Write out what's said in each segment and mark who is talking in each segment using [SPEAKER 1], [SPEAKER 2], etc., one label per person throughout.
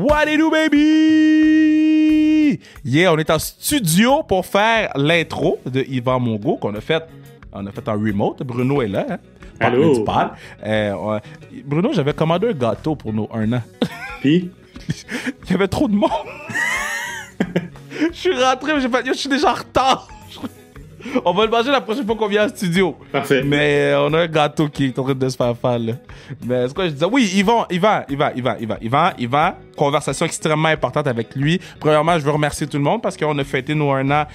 [SPEAKER 1] What it do, baby? Yeah, on est en studio pour faire l'intro de Yvan Mongo qu'on a fait. On a fait en remote. Bruno est là, hein?
[SPEAKER 2] Allô?
[SPEAKER 1] Du pad. Bruno, j'avais commandé un gâteau pour nos 1 an.
[SPEAKER 2] Puis?
[SPEAKER 1] Il y avait trop de monde. Je suis rentré, mais j'ai fait, yo, je suis déjà en retard. On va le manger la prochaine fois qu'on vient en studio.
[SPEAKER 2] Parfait.
[SPEAKER 1] Mais on a un gâteau qui est en train de se faire faire, là. Mais c'est quoi je disais? Oui, Yvan. Conversation extrêmement importante avec lui. Premièrement, je veux remercier tout le monde parce qu'on a fêté nos 1 an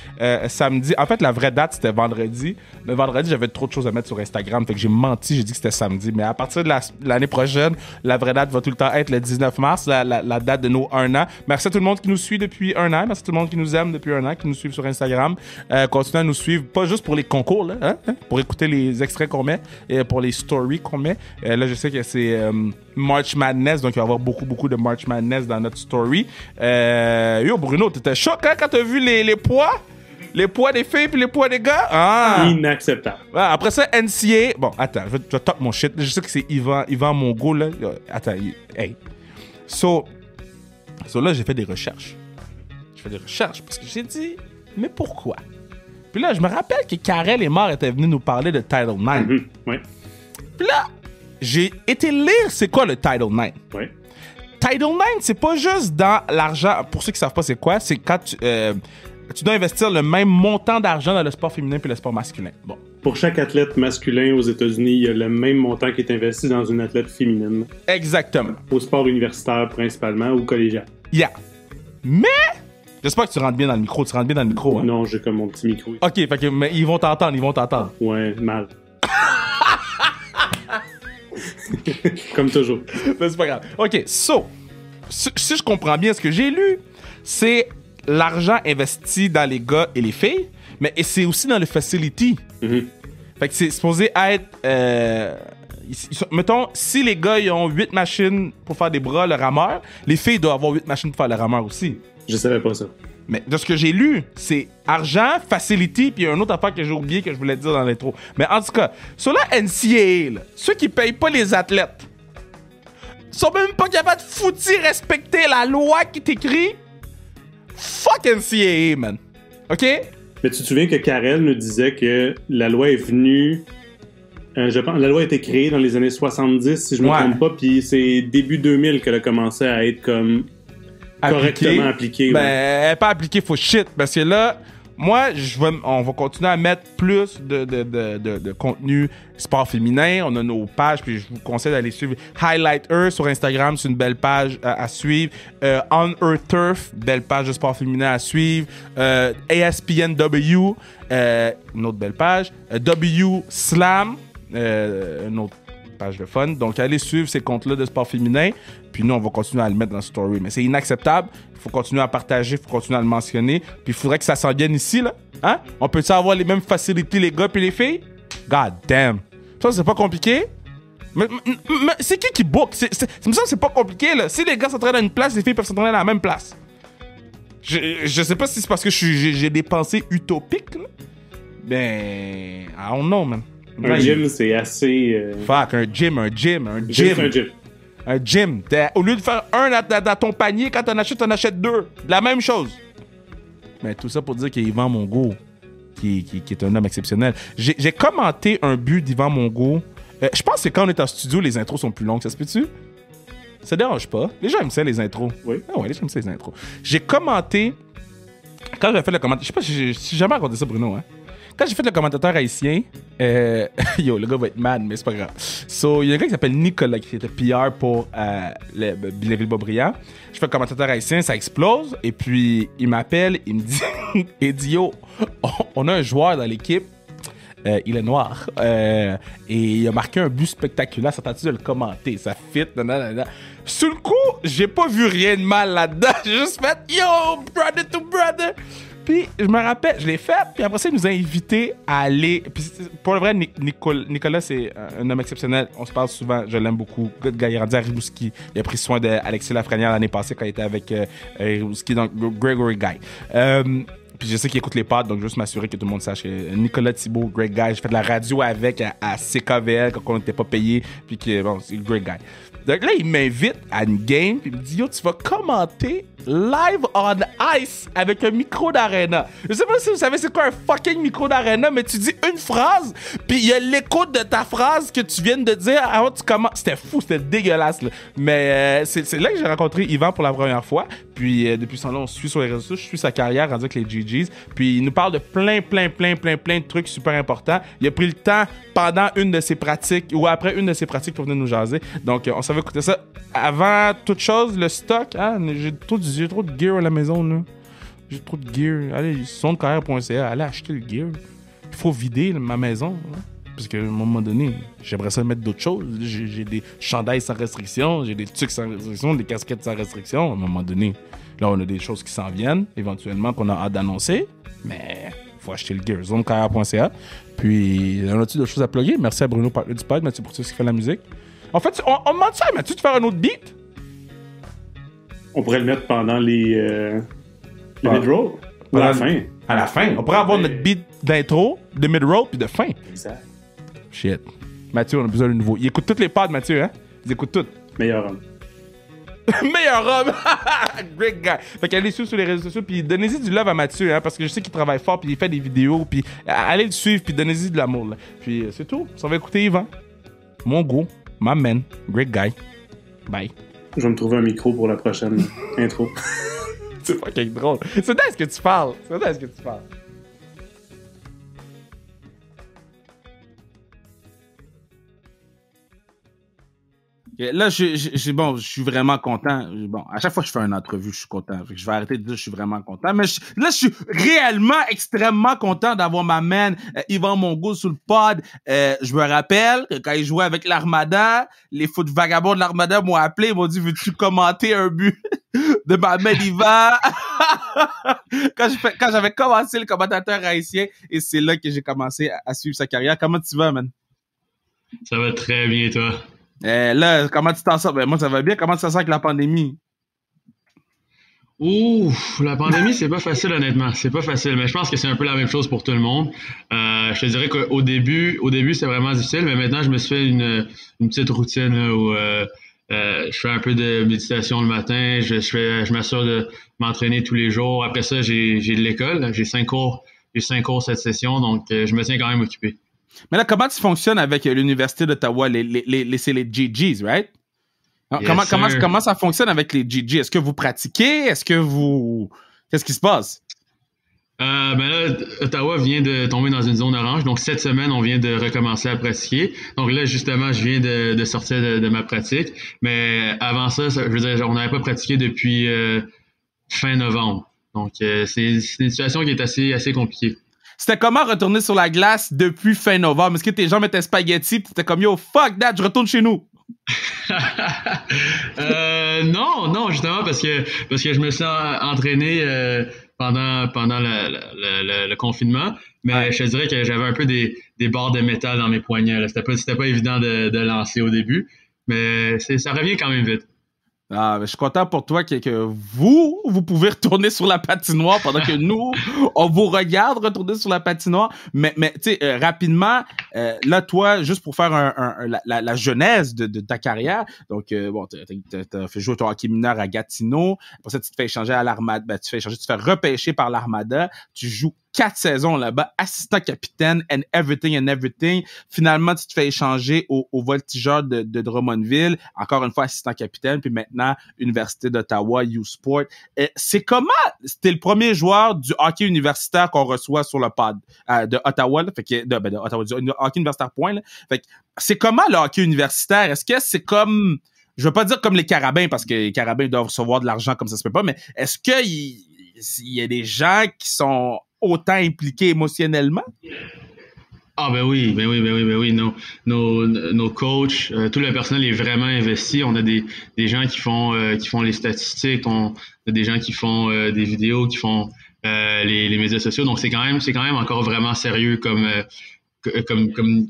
[SPEAKER 1] samedi. En fait, la vraie date, c'était vendredi. Mais vendredi, j'avais trop de choses à mettre sur Instagram. Fait que j'ai menti, j'ai dit que c'était samedi. Mais à partir de l'année prochaine, la vraie date va tout le temps être le 19 mars, la date de nos 1 an. Merci à tout le monde qui nous suit depuis 1 an. Merci à tout le monde qui nous aime depuis 1 an, qui nous suit sur Instagram. Continuez à nous suivre, pas juste pour les concours, là, hein? Pour écouter les extraits qu'on met et pour les stories qu'on met. Là, je sais que c'est March Madness, donc il va y avoir beaucoup de March Madness dans notre story. Yo, Bruno, t'étais choc hein, quand t'as vu les poids? Les poids des filles puis les poids des gars? Ah!
[SPEAKER 2] Inacceptable.
[SPEAKER 1] Ouais, après ça, NCA. Bon, attends, je vais top mon shit. Je sais que c'est Yvan Mongo, là. Attends, hey. So là, j'ai fait des recherches. Parce que j'ai dit, mais pourquoi? Puis là, je me rappelle que Karel et Mar étaient venus nous parler de Title IX.
[SPEAKER 2] Ouais.
[SPEAKER 1] Puis là, j'ai été lire c'est quoi le Title IX.
[SPEAKER 2] Ouais.
[SPEAKER 1] Title IX, c'est pas juste dans l'argent. Pour ceux qui savent pas c'est quoi, c'est quand tu dois investir le même montant d'argent dans le sport féminin puis le sport masculin. Bon.
[SPEAKER 2] Pour chaque athlète masculin aux États-Unis, il y a le même montant qui est investi dans une athlète féminine.
[SPEAKER 1] Exactement.
[SPEAKER 2] Au sport universitaire principalement ou collégial.
[SPEAKER 1] Yeah. Mais, j'espère que tu rentres bien dans le micro. Tu rentres bien dans le micro, hein?
[SPEAKER 2] Non, j'ai comme mon petit micro.
[SPEAKER 1] OK, fait que, mais ils vont t'entendre.
[SPEAKER 2] Ouais, mal. Comme toujours.
[SPEAKER 1] Mais c'est pas grave. OK, si je comprends bien ce que j'ai lu, c'est l'argent investi dans les gars et les filles, mais c'est aussi dans le facility.
[SPEAKER 2] Mm-hmm.
[SPEAKER 1] Fait que c'est supposé être... mettons, si les gars ils ont 8 machines pour faire des bras, le rameur, les filles doivent avoir 8 machines pour faire le rameur aussi.
[SPEAKER 2] Je savais pas ça.
[SPEAKER 1] Mais de ce que j'ai lu, c'est argent, facility, puis il y a une autre affaire que j'ai oublié que je voulais dire dans l'intro. Mais en tout cas, sur la NCAA, là, ceux qui payent pas les athlètes sont même pas capables de foutir respecter la loi qui t'écrit. Fuck NCAA, man. OK?
[SPEAKER 2] Mais tu te souviens que Karel nous disait que la loi est venue... je pense la loi a été créée dans les années 70, si je me trompe pas, puis c'est début 2000 qu'elle a commencé à être comme... correctement appliqué.
[SPEAKER 1] Ben,
[SPEAKER 2] ouais.
[SPEAKER 1] elle n'est pas appliquée, faut shit. Parce que là, moi, on va continuer à mettre plus de contenu sport féminin. On a nos pages, puis je vous conseille d'aller suivre Highlight Her sur Instagram. C'est une belle page à suivre. On Her Turf, belle page de sport féminin à suivre. ASPNW, une autre belle page. W Slam, une autre page de fun. Donc, allez suivre ces comptes-là de sport féminin. Puis nous, on va continuer à le mettre dans la story. Mais c'est inacceptable. Il faut continuer à partager. Il faut continuer à le mentionner. Puis il faudrait que ça s'en vienne ici, là. Hein? On peut-tu avoir les mêmes facilités, les gars puis les filles? God damn. Ça, c'est pas compliqué. Mais c'est qui book? Ça me semble que c'est pas compliqué, là. Si les gars s'entraînent à une place, les filles peuvent s'entraîner à la même place. Je sais pas si c'est parce que j'ai des pensées utopiques, là. Ben... I don't know, man.
[SPEAKER 2] Un gym, c'est assez...
[SPEAKER 1] Fuck, un gym.
[SPEAKER 2] C'est un gym.
[SPEAKER 1] Un gym. Au lieu de faire un dans ton panier, quand t'en achètes 2. La même chose. Mais tout ça pour dire qu'Yvan Mongo, qui est un homme exceptionnel. J'ai commenté un but d'Yvan Mongo. Je pense que quand on est en studio, les intros sont plus longues. Ça se peut-tu? Ça dérange pas. Les gens aiment ça, les intros.
[SPEAKER 2] Oui.
[SPEAKER 1] Ah ouais, les gens aiment ça, les intros. J'ai commenté... Quand j'ai fait le commentaire... Je sais pas si j'ai jamais raconté ça, Bruno, hein? Quand j'ai fait le commentateur haïtien, yo, le gars va être mad, mais c'est pas grave. So, il y a un gars qui s'appelle Nicolas, qui était PR pour Blainville-Boisbriand. Je fais le commentateur haïtien, ça explose. Et puis, il m'appelle, il me dit, il dit, yo, on a un joueur dans l'équipe, il est noir. Et il a marqué un but spectaculaire. Ça t'a-tu de le commenter? Ça fit, nanana. Sur le coup, j'ai pas vu rien de mal là-dedans. J'ai juste fait, yo, brother to brother. Puis, je me rappelle, je l'ai fait. Puis après ça, il nous a invités à aller... Puis, pour le vrai, Nicolas, c'est un homme exceptionnel. On se parle souvent. Je l'aime beaucoup. Good guy. Il est rendu à Rimouski. Il a pris soin d'Alexis Lafrenière l'année passée quand il était avec Rimouski. Donc, Gregory Guy. Puis Puis je sais qu'il écoute les pods, donc juste m'assurer que tout le monde sache que Nicolas Thibault, great guy. J'ai fait de la radio avec à CKVL quand on n'était pas payé. Puis que, bon, c'est great guy. Donc là, il m'invite à une game, puis il me dit, yo, tu vas commenter live on ice avec un micro d'arena. Je sais pas si vous savez c'est quoi un fucking micro d'arena, mais tu dis une phrase, puis il y a l'écoute de ta phrase que tu viens de dire avant que tu commences. C'était fou, c'était dégueulasse, là. Mais c'est là que j'ai rencontré Yvan pour la première fois. Puis depuis ce temps-là, on se suit sur les réseaux sociaux, je suis sa carrière rendu avec les GGs. Puis il nous parle de plein de trucs super importants. Il a pris le temps pendant une de ses pratiques ou après une de ses pratiques pour venir nous jaser. Donc on s'en va écouter ça. Avant toute chose, le stock, hein, j'ai trop de gear à la maison, là. J'ai trop de gear. Allez, sondecarrière.ca, allez acheter le gear. Il faut vider ma maison, là. Parce qu'à un moment donné, j'aimerais ça mettre d'autres choses. J'ai des chandails sans restriction, j'ai des tucs sans restriction, des casquettes sans restriction. À un moment donné, là, on a des choses qui s'en viennent, éventuellement, qu'on a hâte d'annoncer. Mais faut acheter le gear. Zonecarrière.ca. Puis, on a-tu d'autres choses à plugger? Merci à Bruno du Pod, Mathieu Pourtus qui fait la musique. En fait, on demande ça à Mathieu de faire un autre beat?
[SPEAKER 2] On pourrait le mettre pendant les mid-roll. À la fin.
[SPEAKER 1] À la fin. On pourrait avoir notre beat d'intro, de mid-roll, puis de fin.
[SPEAKER 2] Exact.
[SPEAKER 1] Shit. Mathieu, on a besoin de nouveau. Il écoute toutes les pods, Mathieu, hein? Il écoute toutes.
[SPEAKER 2] Meilleur homme.
[SPEAKER 1] Meilleur homme! Great guy! Fait qu'allez suivre sur les réseaux sociaux, puis donnez-y du love à Mathieu, hein, parce que je sais qu'il travaille fort, puis il fait des vidéos, puis allez le suivre, puis donnez-y de l'amour, là. Puis c'est tout. Ça va écouter Yvan. Mon go. My man. Great guy. Bye.
[SPEAKER 2] Je vais me trouver un micro pour la prochaine intro.
[SPEAKER 1] C'est fucking drôle. C'est de ce que tu parles. Là, je suis vraiment content. Bon, à chaque fois que je fais une entrevue, je suis content. Fait que je vais arrêter de dire que je suis vraiment content. Mais là, je suis réellement extrêmement content d'avoir ma man Yvan Mongo sur le pod. Je me rappelle que quand il jouait avec l'Armada, les foot vagabonds de l'Armada m'ont appelé. Ils m'ont dit, veux-tu commenter un but de ma man Yvan? quand j'avais commencé le commentateur haïtien, et c'est là que j'ai commencé à suivre sa carrière. Comment tu vas, man?
[SPEAKER 3] Ça va très bien, toi?
[SPEAKER 1] Là, comment tu t'en sors? Ben, moi, ça va bien. Comment tu t'en sors avec la pandémie?
[SPEAKER 3] Ouf, la pandémie, c'est pas facile, honnêtement. C'est pas facile, mais je pense que c'est un peu la même chose pour tout le monde. Je te dirais qu'au début, c'est vraiment difficile, mais maintenant, je me suis fait une petite routine là, où je fais un peu de méditation le matin. Je m'assure de m'entraîner tous les jours. Après ça, j'ai de l'école. J'ai 5 cours cette session, donc je me tiens quand même occupé.
[SPEAKER 1] Mais là, comment tu fonctionnes avec l'Université d'Ottawa? C'est les GGs, right?
[SPEAKER 3] Yes,
[SPEAKER 1] comment ça fonctionne avec les GG? Est-ce que vous pratiquez? Qu'est-ce qui se passe?
[SPEAKER 3] Ben là, Ottawa vient de tomber dans une zone orange. Donc, cette semaine, on vient de recommencer à pratiquer. Donc là, justement, je viens de sortir de ma pratique. Mais avant ça, je veux dire, on n'avait pas pratiqué depuis fin novembre. Donc, c'est une situation qui est assez compliquée.
[SPEAKER 1] C'était comment retourner sur la glace depuis fin novembre? Est-ce que tes jambes étaient spaghetti pis t'étais comme, yo, fuck that, je retourne chez nous?
[SPEAKER 3] Non, justement, parce que je me suis entraîné pendant le confinement. Mais ouais. Je te dirais que j'avais un peu des barres de métal dans mes poignets. Là. C'était pas évident de lancer au début. Mais ça revient quand même vite.
[SPEAKER 1] Ah, je suis content pour toi que vous pouvez retourner sur la patinoire pendant que nous, on vous regarde retourner sur la patinoire. Mais tu sais, rapidement, là, toi, juste pour faire la genèse de ta carrière, donc, bon, t'as fait jouer ton hockey mineur à Gatineau. Après ça, tu te fais échanger à l'Armada. Tu te fais repêcher par l'Armada. Tu joues 4 saisons là-bas, assistant capitaine and everything. Finalement, tu te fais échanger au Voltigeur de Drummondville. Encore une fois, assistant capitaine. Puis maintenant, Université d'Ottawa, U-Sport. C'est comment? C'était le premier joueur du hockey universitaire qu'on reçoit sur le pod de Ottawa. Là, fait que, de Ottawa, du hockey universitaire point. Là. Fait que, c'est comment le hockey universitaire? Est-ce que c'est comme... Je veux pas dire comme les Carabins, parce que les Carabins doivent recevoir de l'argent comme ça se peut pas, mais est-ce qu'il y a des gens qui sont autant impliqués émotionnellement?
[SPEAKER 3] Ah ben oui. Nos coachs, tout le personnel est vraiment investi. On a des gens qui font les statistiques, on a des gens qui font des vidéos, qui font les médias sociaux. Donc c'est quand même encore vraiment sérieux comme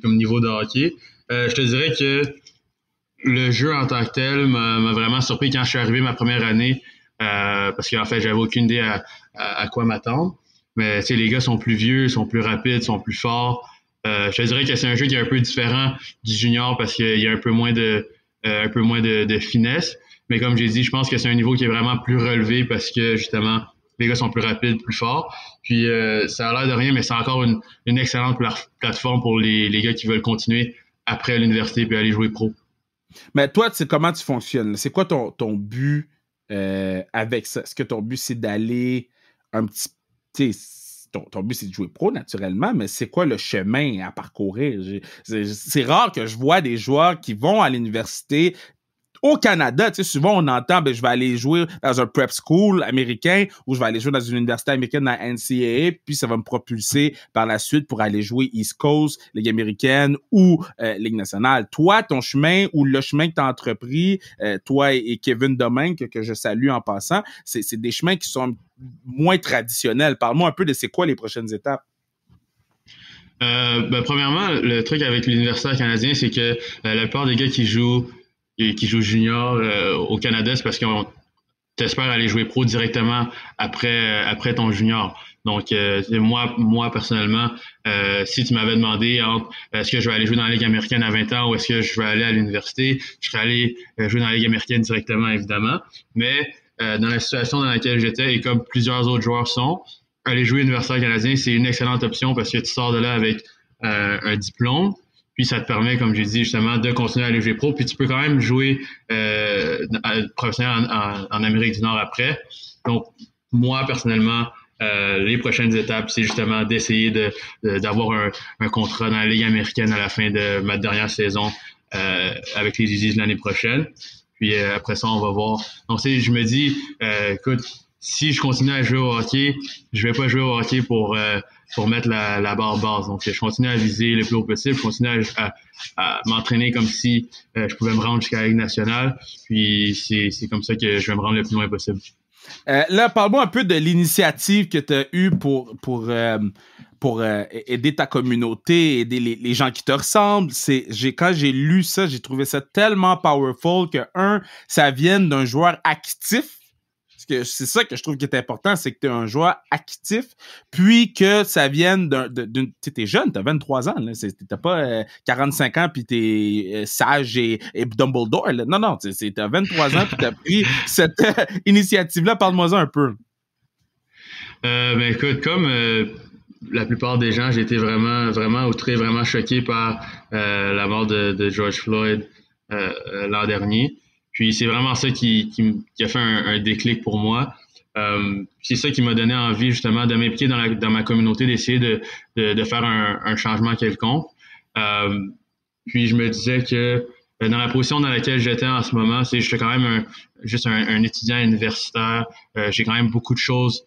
[SPEAKER 3] niveau de hockey. Je te dirais que le jeu en tant que tel m'a vraiment surpris quand je suis arrivé ma première année, parce qu'en fait j'avais aucune idée à quoi m'attendre. Mais les gars sont plus vieux, sont plus rapides, sont plus forts. Je te dirais que c'est un jeu qui est un peu différent du junior parce qu'il y a un peu moins de finesse. Mais comme j'ai dit, je pense que c'est un niveau qui est vraiment plus relevé parce que justement, les gars sont plus rapides, plus forts. Puis ça a l'air de rien, mais c'est encore une excellente plateforme pour les gars qui veulent continuer après l'université puis aller jouer pro.
[SPEAKER 1] Mais toi, comment tu fonctionnes? C'est quoi ton but avec ça? Est-ce que ton but, c'est d'aller un petit... Ton but, c'est de jouer pro, naturellement, mais c'est quoi le chemin à parcourir? C'est rare que je vois des joueurs qui vont à l'université. Au Canada, souvent, on entend, je vais aller jouer dans un prep school américain ou je vais aller jouer dans une université américaine dans la NCAA, puis ça va me propulser par la suite pour aller jouer East Coast, Ligue américaine ou Ligue nationale. Toi, ton chemin ou le chemin que tu as entrepris, toi et Kevin Domingue, que je salue en passant, c'est des chemins qui sont moins traditionnels. Parle-moi un peu de c'est quoi les prochaines étapes.
[SPEAKER 3] Premièrement, le truc avec l'universitaire canadien, c'est que la plupart des gars qui jouent junior au Canada, c'est parce qu'on t'espère aller jouer pro directement après ton junior. Donc, moi personnellement, si tu m'avais demandé est-ce que je vais aller jouer dans la Ligue américaine à 20 ans ou est-ce que je vais aller à l'université, je serais allé jouer dans la Ligue américaine directement, évidemment. Mais dans la situation dans laquelle j'étais et comme plusieurs autres joueurs sont, aller jouer universitaire canadien, c'est une excellente option parce que tu sors de là avec un diplôme. Puis ça te permet, comme j'ai dit, justement, de continuer à aller jouer pro. Puis tu peux quand même jouer professionnel en Amérique du Nord après. Donc, moi, personnellement, les prochaines étapes, c'est justement d'essayer d'avoir un contrat dans la Ligue américaine à la fin de ma dernière saison avec les Uzis l'année prochaine. Puis après ça, on va voir. Donc, je me dis, écoute, si je continue à jouer au hockey, je vais pas jouer au hockey pour mettre la barre basse. Donc, je continue à viser le plus haut possible. Je continue à m'entraîner comme si je pouvais me rendre jusqu'à la Ligue nationale. Puis, c'est comme ça que je vais me rendre le plus loin possible.
[SPEAKER 1] Là, parle-moi un peu de l'initiative que tu as eue pour aider ta communauté, aider les gens qui te ressemblent. Quand j'ai lu ça, j'ai trouvé ça tellement powerful que, ça vienne d'un joueur actif. C'est ça que je trouve qui est important, c'est que tu es un joueur actif, puis que ça vienne d'une... T'es jeune, t'as 23 ans, là. T'as pas 45 ans, puis t'es sage et Dumbledore, là. Non, t'as 23 ans, puis t'as pris cette initiative-là. Parle-moi-en un peu.
[SPEAKER 3] Écoute, comme la plupart des gens, j'ai été vraiment, vraiment outré, vraiment choqué par la mort de George Floyd l'an dernier. Puis c'est vraiment ça qui a fait un déclic pour moi. C'est ça qui m'a donné envie justement de m'impliquer dans ma communauté, d'essayer de faire un changement quelconque. Puis je me disais que dans la position dans laquelle j'étais en ce moment, j'étais quand même juste un étudiant universitaire. J'ai quand même beaucoup de choses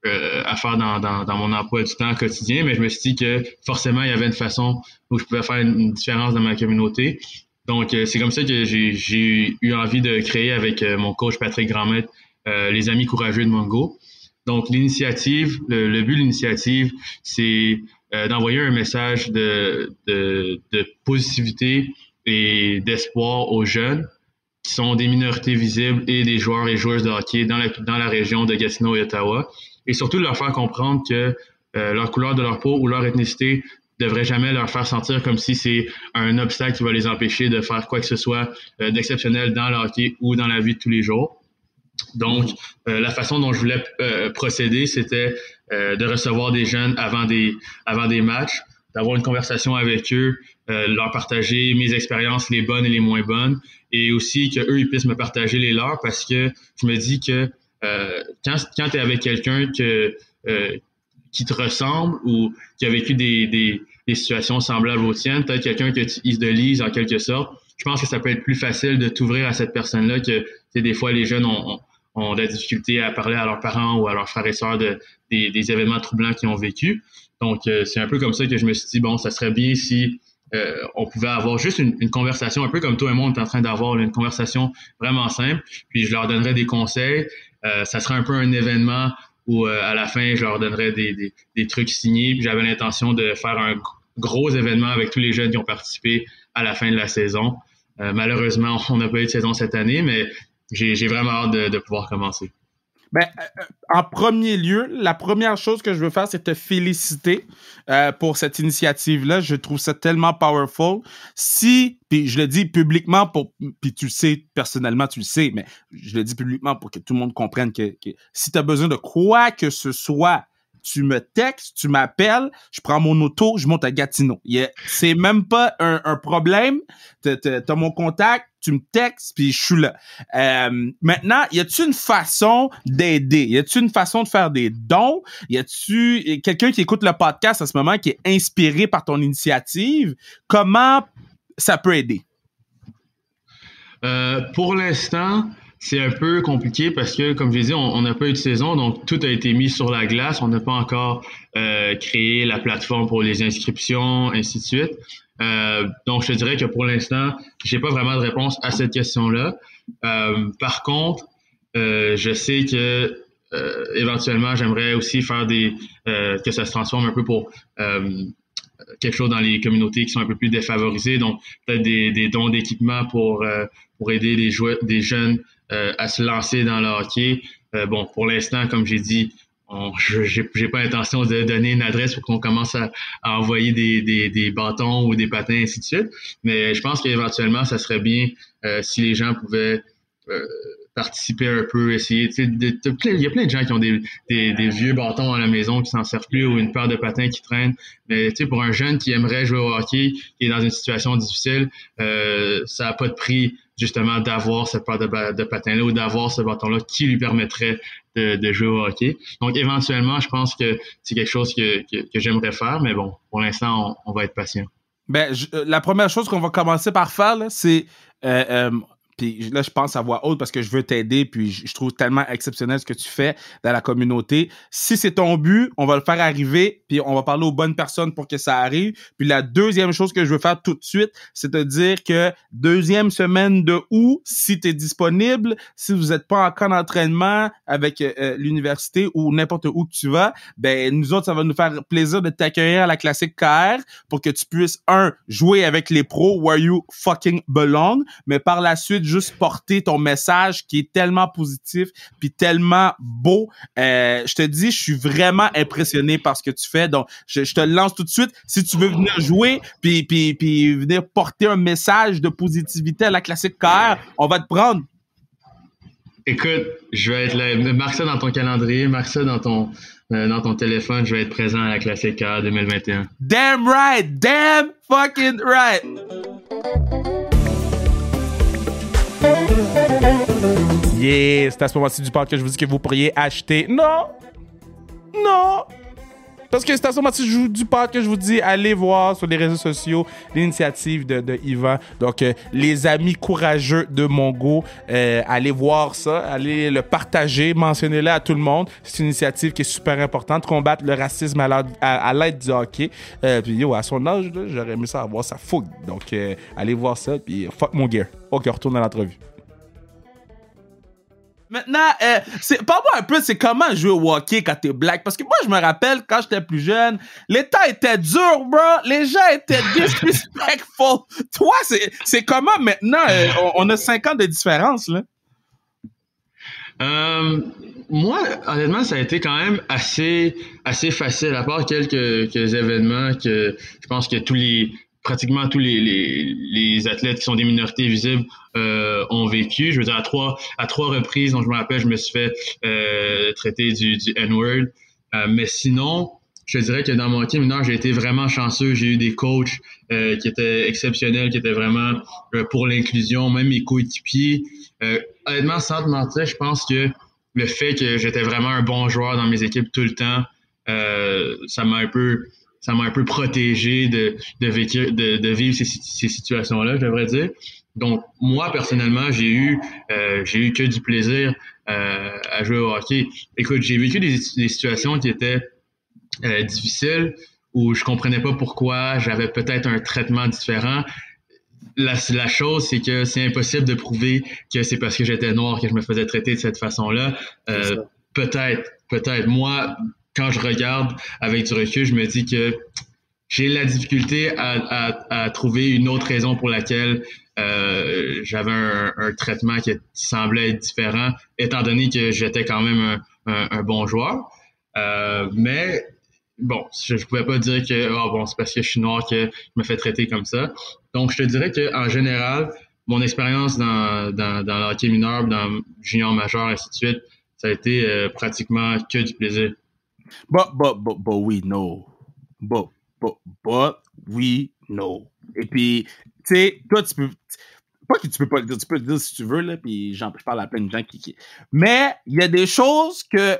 [SPEAKER 3] à faire dans mon emploi du temps quotidien, mais je me suis dit que forcément, il y avait une façon où je pouvais faire une différence dans ma communauté. Donc, c'est comme ça que j'ai eu envie de créer avec mon coach Patrick Grandmaître les Amis courageux de Mungo. Donc, l'initiative, le but de l'initiative, c'est d'envoyer un message de positivité et d'espoir aux jeunes qui sont des minorités visibles et des joueurs et joueuses de hockey dans la région de Gatineau et Ottawa. Et surtout de leur faire comprendre que leur couleur de leur peau ou leur ethnicité devrait jamais leur faire sentir comme si c'est un obstacle qui va les empêcher de faire quoi que ce soit d'exceptionnel dans le hockey ou dans la vie de tous les jours. Donc, la façon dont je voulais procéder, c'était de recevoir des jeunes avant des matchs, d'avoir une conversation avec eux, leur partager mes expériences, les bonnes et les moins bonnes, et aussi qu'eux, ils puissent me partager les leurs, parce que je me dis que quand tu es avec quelqu'un qui te ressemble ou qui a vécu des situations semblables aux tiennes, peut-être quelqu'un que tu idolises en quelque sorte, je pense que ça peut être plus facile de t'ouvrir à cette personne-là que des fois les jeunes ont de la difficulté à parler à leurs parents ou à leurs frères et sœurs des événements troublants qu'ils ont vécu. Donc, c'est un peu comme ça que je me suis dit, bon, ça serait bien si on pouvait avoir juste une conversation, un peu comme toi et moi, on est en train d'avoir une conversation vraiment simple, puis je leur donnerais des conseils. Ça serait un peu un événement où à la fin, je leur donnerais des trucs signés. Puis j'avais l'intention de faire un gros événement avec tous les jeunes qui ont participé à la fin de la saison. Malheureusement, on n'a pas eu de saison cette année, mais j'ai vraiment hâte de pouvoir commencer.
[SPEAKER 1] Ben, en premier lieu, la première chose que je veux faire, c'est te féliciter pour cette initiative-là. Je trouve ça tellement powerful. Puis je le dis publiquement, puis tu le sais, personnellement, tu le sais, mais je le dis publiquement pour que tout le monde comprenne que si tu as besoin de quoi que ce soit, tu me textes, tu m'appelles, je prends mon auto, je monte à Gatineau. C'est même pas un problème. T'as mon contact, tu me textes, puis je suis là. Maintenant, y a-tu une façon d'aider? Y a-tu une façon de faire des dons? Y a-tu quelqu'un qui écoute le podcast en ce moment qui est inspiré par ton initiative? Comment ça peut aider?
[SPEAKER 3] Pour l'instant, c'est un peu compliqué parce que, comme j'ai dit, on n'a pas eu de saison, donc tout a été mis sur la glace. On n'a pas encore créé la plateforme pour les inscriptions, ainsi de suite. Donc, je te dirais que pour l'instant, j'ai pas vraiment de réponse à cette question-là. Par contre, je sais que éventuellement, j'aimerais aussi faire que ça se transforme un peu pour quelque chose dans les communautés qui sont un peu plus défavorisées. Donc, peut-être des dons d'équipement pour aider des jeunes à se lancer dans le hockey. Bon, pour l'instant, comme j'ai dit, j'ai pas l'intention de donner une adresse pour qu'on commence à envoyer des bâtons ou des patins, ainsi de suite. Mais je pense qu'éventuellement, ça serait bien si les gens pouvaient participer un peu, essayer. Il y a plein de gens qui ont des vieux bâtons à la maison qui s'en servent plus ou une paire de patins qui traînent. Mais pour un jeune qui aimerait jouer au hockey, qui est dans une situation difficile, ça n'a pas de prix justement d'avoir cette paire de patins-là ou d'avoir ce bâton-là qui lui permettrait de jouer au hockey. Donc, éventuellement, je pense que c'est quelque chose que j'aimerais faire, mais bon, pour l'instant, on va être patient.
[SPEAKER 1] Ben, la première chose qu'on va commencer par faire, là, c'est... puis là, je pense à voix haute parce que je veux t'aider, puis je trouve tellement exceptionnel ce que tu fais dans la communauté. Si c'est ton but, on va le faire arriver, puis on va parler aux bonnes personnes pour que ça arrive. Puis la deuxième chose que je veux faire tout de suite, c'est te dire que deuxième semaine de août, si tu es disponible, si vous n'êtes pas en camp d'entraînement avec l'université ou n'importe où que tu vas, ben nous autres, ça va nous faire plaisir de t'accueillir à la Classique KR pour que tu puisses, jouer avec les pros where you fucking belong, mais par la suite, juste porter ton message qui est tellement positif puis tellement beau. Je te dis, je suis vraiment impressionné par ce que tu fais. Donc, je te le lance tout de suite. Si tu veux venir jouer puis venir porter un message de positivité à la Classique KR, on va te prendre.
[SPEAKER 3] Écoute, je vais être là. Marque ça dans ton calendrier, marque ça dans ton téléphone. Je vais être présent à la Classique KR 2021.
[SPEAKER 1] Damn right! Damn fucking right! Yeah, c'est à ce moment-ci du podcast que je vous dis que vous pourriez acheter. Non! Parce que c'est à ce moment-ci du podcast que je vous dis, allez voir sur les réseaux sociaux l'initiative de Yvan. Donc, les amis courageux de Mongo, allez voir ça, allez le partager, mentionnez-le à tout le monde. C'est une initiative qui est super importante, combattre le racisme à l'aide du hockey. Puis, à son âge, là, j'aurais aimé ça avoir sa fougue. Donc, allez voir ça, puis fuck mon gear. OK, on retourne à l'entrevue. Maintenant, parle-moi un peu, c'est comment jouer au hockey quand t'es black? Parce que moi, je me rappelle, quand j'étais plus jeune, les temps étaient durs, bro. Les gens étaient disrespectful. Toi, c'est comment maintenant? On a 5 ans de différence, là.
[SPEAKER 3] Moi, honnêtement, ça a été quand même assez facile, à part quelques événements que je pense que pratiquement tous les athlètes qui sont des minorités visibles ont vécu. Je veux dire, à trois reprises, donc je me rappelle, je me suis fait traiter du N-word. Mais sinon, je dirais que dans mon hockey mineur, j'ai été vraiment chanceux. J'ai eu des coachs qui étaient exceptionnels, qui étaient vraiment pour l'inclusion, même mes coéquipiers. Honnêtement, sans te mentir, je pense que le fait que j'étais vraiment un bon joueur dans mes équipes tout le temps, ça m'a un peu protégé de vivre ces situations-là, je devrais dire. Donc, moi, personnellement, j'ai eu que du plaisir à jouer au hockey. Écoute, j'ai vécu des situations qui étaient difficiles où je comprenais pas pourquoi j'avais peut-être un traitement différent. La chose, c'est que c'est impossible de prouver que c'est parce que j'étais noir que je me faisais traiter de cette façon-là. Peut-être. Moi, quand je regarde avec du recul, je me dis que j'ai la difficulté à trouver une autre raison pour laquelle j'avais un traitement qui semblait être différent, étant donné que j'étais quand même un bon joueur. Mais bon, je pouvais pas dire que bon, c'est parce que je suis noir que je me fais traiter comme ça. Donc, je te dirais qu'en général, mon expérience dans le hockey mineur, dans le junior majeur, ainsi de suite, ça a été pratiquement que du plaisir.
[SPEAKER 1] But we know. But we know. Et puis, tu sais, toi, tu peux... Pas que tu peux pas le dire, tu peux le dire si tu veux, là, puis je parle à plein de gens qui... Mais il y a des choses que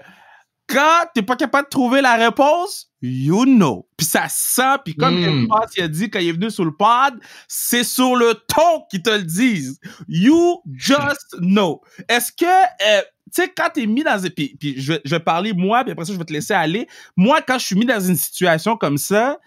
[SPEAKER 1] quand t'es pas capable de trouver la réponse, you know. Puis ça sent, puis comme Espace il a dit quand il est venu sur le pod, c'est sur le ton qu'ils te le disent. You just know. Est-ce que... tu sais, quand t'es mis dans... Puis je vais parler moi, puis après ça, je vais te laisser aller. Moi, quand je suis mis dans une situation comme ça,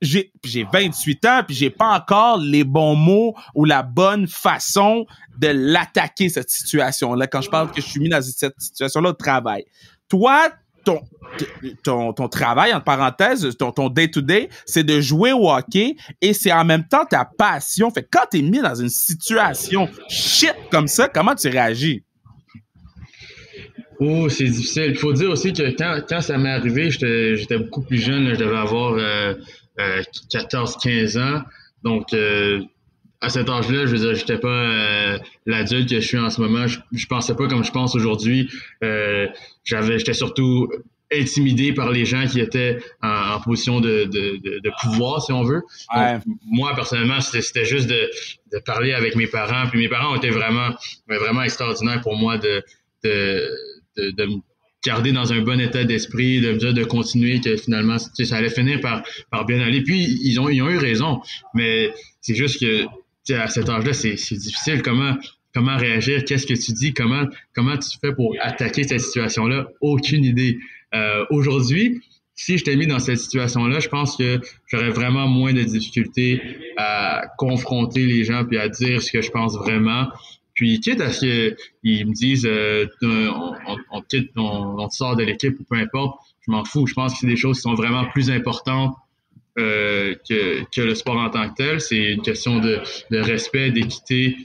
[SPEAKER 1] j'ai 28 ans, puis j'ai pas encore les bons mots ou la bonne façon de l'attaquer, cette situation-là, quand je parle que je suis mis dans cette situation-là de travail. Toi, ton travail, entre parenthèses, ton day-to-day, c'est de jouer au hockey et c'est en même temps ta passion. Fait que quand t'es mis dans une situation shit comme ça, comment tu réagis?
[SPEAKER 3] Oh, c'est difficile. Il faut dire aussi que quand ça m'est arrivé, j'étais beaucoup plus jeune. Là, je devais avoir 14-15 ans. Donc, à cet âge-là, je veux dire, j'étais pas l'adulte que je suis en ce moment. Je pensais pas comme je pense aujourd'hui. J'étais surtout intimidé par les gens qui étaient en position de pouvoir, si on veut.
[SPEAKER 1] Ouais.
[SPEAKER 3] Donc, moi, personnellement, c'était juste de parler avec mes parents. Puis mes parents ont été vraiment extraordinaires pour moi de me garder dans un bon état d'esprit, de me dire de continuer, que finalement, ça allait finir par bien aller. Puis, ils ont eu raison. Mais c'est juste que, à cet âge-là, c'est difficile. Comment réagir? Qu'est-ce que tu dis? Comment tu fais pour attaquer cette situation-là? Aucune idée. Aujourd'hui, si je t'ai mis dans cette situation-là, je pense que j'aurais vraiment moins de difficultés à confronter les gens puis à dire ce que je pense vraiment. Puis, quitte à ce qu'ils me disent on te sort de l'équipe ou peu importe, je m'en fous. Je pense que c'est des choses qui sont vraiment plus importantes que le sport en tant que tel. C'est une question de respect, d'équité.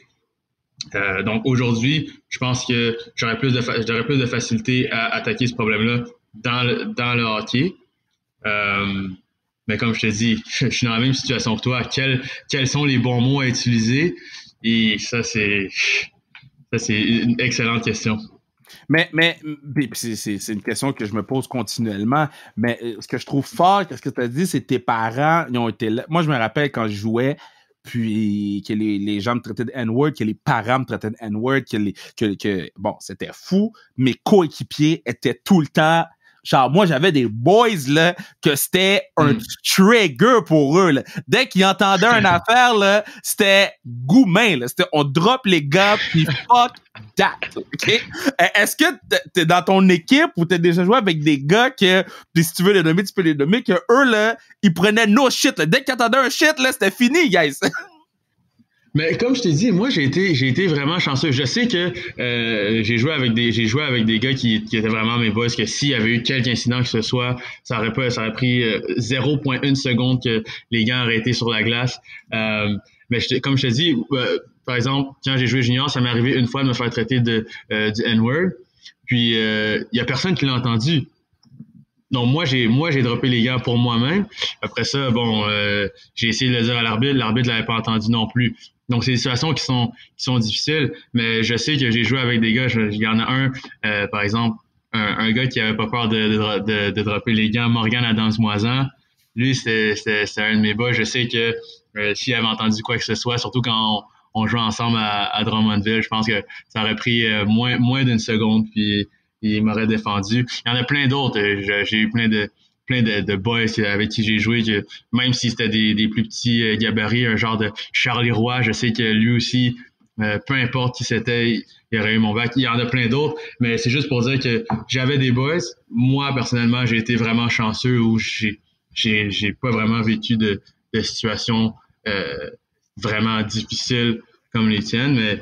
[SPEAKER 3] Donc, aujourd'hui, je pense que j'aurais plus de facilité à attaquer ce problème-là dans le hockey. Mais comme je te dis, je suis dans la même situation que toi. Quels sont les bons mots à utiliser? Et ça, c'est une excellente question.
[SPEAKER 1] Mais c'est une question que je me pose continuellement. Mais ce que je trouve fort, qu'est-ce que tu as dit, c'est que tes parents, ils ont été là. Moi, je me rappelle quand je jouais, puis que les gens me traitaient de N-word, que les parents me traitaient de N-word, bon, c'était fou. Mes coéquipiers étaient tout le temps... Genre, moi, j'avais des boys, là, que c'était un trigger pour eux, là. Dès qu'ils entendaient une affaire, là, c'était goumin, là. C'était, on drop les gars, pis fuck that, OK? Est-ce que t'es dans ton équipe ou t'as déjà joué avec des gars que, pis si tu veux les nommer, tu peux les nommer, que eux, là, ils prenaient no shit, là. Dès qu'ils entendaient un shit, là, c'était fini, guys.
[SPEAKER 3] Mais comme je t'ai dit, moi j'ai été vraiment chanceux. Je sais que j'ai joué avec des gars qui étaient vraiment mes boys, que s'il y avait eu quelque incident que ce soit, ça aurait pris 0.1 seconde que les gars auraient été sur la glace. Mais comme je te dis, par exemple, quand j'ai joué junior, ça m'est arrivé une fois de me faire traiter du N-word. Puis il y a personne qui l'a entendu. Donc moi j'ai droppé les gars pour moi-même. Après ça, bon, j'ai essayé de le dire à l'arbitre l'avait pas entendu non plus. Donc c'est des situations qui sont difficiles, mais je sais que j'ai joué avec des gars. Il y en a un, par exemple, un gars qui avait pas peur de dropper les gants, Morgan Adams-Moisan. Lui, c'était un de mes boys. Je sais que s'il avait entendu quoi que ce soit, surtout quand on jouait ensemble à Drummondville, je pense que ça aurait pris moins d'une seconde, puis il m'aurait défendu. Il y en a plein d'autres. J'ai eu plein de boys avec qui j'ai joué, que même si c'était des plus petits gabarits, un genre de Charlie Roy, je sais que lui aussi, peu importe qui c'était, il aurait eu mon bac. Il y en a plein d'autres, mais c'est juste pour dire que j'avais des boys. Moi, personnellement, j'ai été vraiment chanceux où j'ai pas vraiment vécu de situations vraiment difficiles comme les tiennes, mais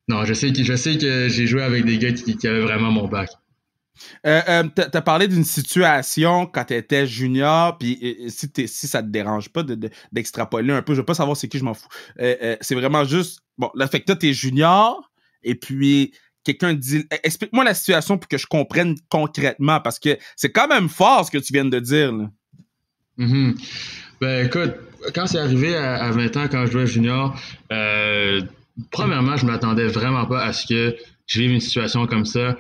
[SPEAKER 3] non, je sais que j'ai joué avec des gars qui avaient vraiment mon bac.
[SPEAKER 1] T'as parlé d'une situation quand t'étais junior, puis si ça te dérange pas d'extrapoler un peu, je veux pas savoir c'est qui, je m'en fous. C'est vraiment juste, bon, là, fait que toi, t'es junior, et puis quelqu'un dit, explique-moi la situation pour que je comprenne concrètement, parce que c'est quand même fort ce que tu viens de dire, là.
[SPEAKER 3] Mm-hmm. Ben écoute, quand c'est arrivé à 20 ans, quand je jouais junior, premièrement, je m'attendais vraiment pas à ce que je vive une situation comme ça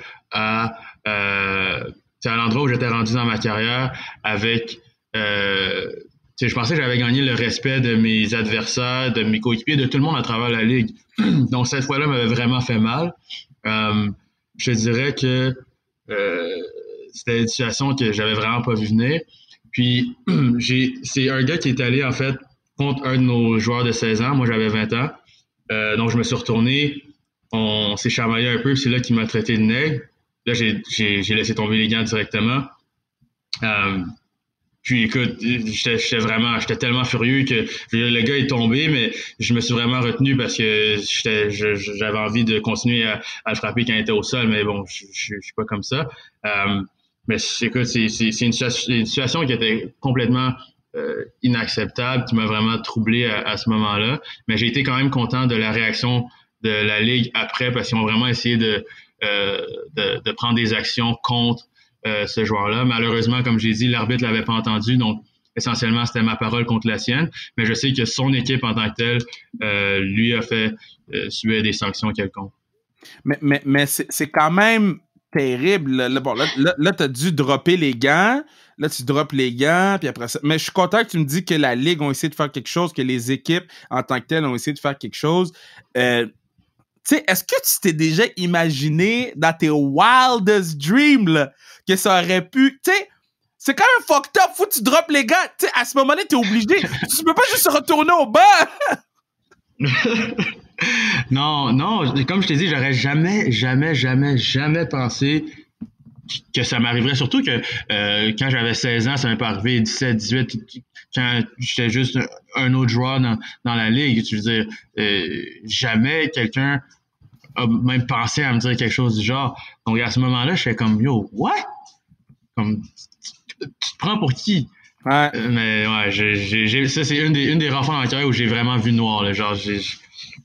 [SPEAKER 3] c'est à l'endroit où j'étais rendu dans ma carrière avec je pensais que j'avais gagné le respect de mes adversaires, de mes coéquipiers, de tout le monde à travers la ligue. Donc cette fois-là m'avait vraiment fait mal. Je te dirais que c'était une situation que j'avais vraiment pas vu venir. Puis c'est un gars qui est allé en fait contre un de nos joueurs de 16 ans. Moi j'avais 20 ans. Donc je me suis retourné, on s'est chamaillé un peu, c'est là qu'il m'a traité de nègre. Là, j'ai laissé tomber les gants directement. Puis écoute, j'étais tellement furieux que le gars est tombé, mais je me suis vraiment retenu parce que j'avais envie de continuer à le frapper quand il était au sol, mais bon, je suis pas comme ça. Mais écoute, c'est une situation qui était complètement inacceptable, qui m'a vraiment troublé à ce moment-là. Mais j'ai été quand même content de la réaction de la Ligue après parce qu'ils ont vraiment essayé de prendre des actions contre ce joueur-là. Malheureusement, comme j'ai dit, l'arbitre l'avait pas entendu, donc essentiellement, c'était ma parole contre la sienne. Mais je sais que son équipe en tant que telle lui a fait subir des sanctions quelconques.
[SPEAKER 1] Mais c'est quand même terrible. Là, t'as dû dropper les gants. Là, tu droppes les gants, puis après ça. Mais je suis content que tu me dis que la Ligue ont essayé de faire quelque chose, que les équipes en tant que telles ont essayé de faire quelque chose. Tu sais, est-ce que tu t'es déjà imaginé dans tes wildest dreams là, que ça aurait pu... Tu sais, c'est quand même fucked up. Faut que tu droppes les gants. Tu sais, à ce moment-là, t'es obligé. Tu peux pas juste retourner au banc.
[SPEAKER 3] Non, comme je t'ai dit, j'aurais jamais pensé que ça m'arriverait. Surtout que quand j'avais 16 ans, ça m'est pas arrivé 17, 18, quand j'étais juste un autre joueur dans la ligue. Je veux dire, jamais quelqu'un a même pensé à me dire quelque chose du genre. Donc à ce moment-là, je fais comme yo, what? Comme tu te prends pour qui?
[SPEAKER 1] Ouais.
[SPEAKER 3] Mais ouais, ça c'est une des rares fois dans ma carrière où j'ai vraiment vu noir. Là. Genre